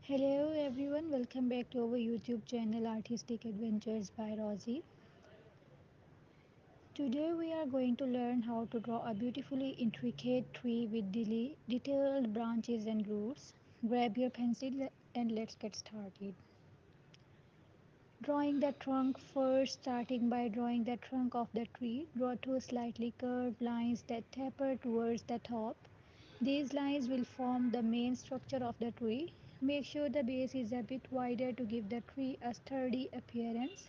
Hello everyone, welcome back to our YouTube channel Artistic Adventures by Rosie. Today we are going to learn how to draw a beautifully intricate tree with detailed branches and roots. Grab your pencil and let's get started. Drawing the trunk first, starting by drawing the trunk of the tree. Draw two slightly curved lines that taper towards the top. These lines will form the main structure of the tree. Make sure the base is a bit wider to give the tree a sturdy appearance.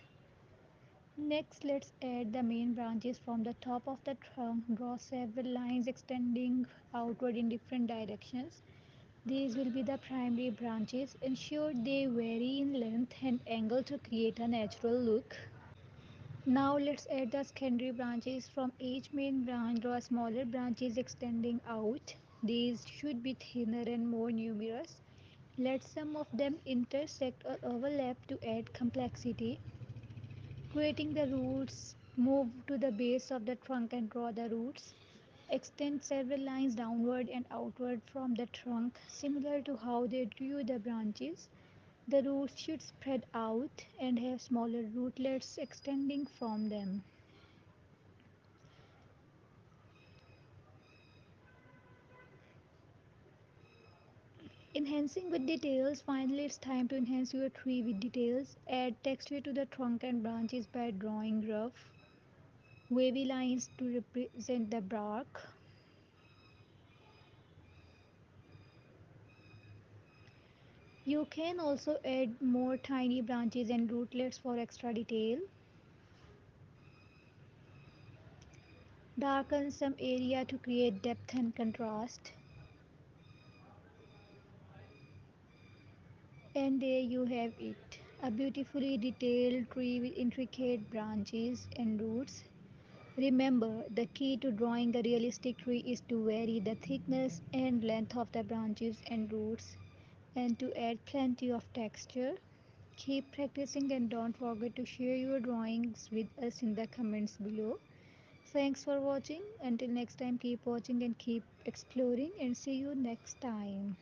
Next, let's add the main branches from the top of the trunk. Draw several lines extending outward in different directions. These will be the primary branches. Ensure they vary in length and angle to create a natural look. Now let's add the secondary branches. From each main branch, draw smaller branches extending out. These should be thinner and more numerous. Let some of them intersect or overlap to add complexity. Creating the roots, move to the base of the trunk and draw the roots. Extend several lines downward and outward from the trunk, similar to how they drew the branches. The roots should spread out and have smaller rootlets extending from them. Enhancing with details. Finally, it's time to enhance your tree with details. Add texture to the trunk and branches by drawing rough, wavy lines to represent the bark. You can also add more tiny branches and rootlets for extra detail. Darken some area to create depth and contrast. And there you have it, a beautifully detailed tree with intricate branches and roots. Remember, the key to drawing a realistic tree is to vary the thickness and length of the branches and roots and to add plenty of texture. Keep practicing and don't forget to share your drawings with us in the comments below. Thanks for watching. Until next time, keep watching and keep exploring, and see you next time.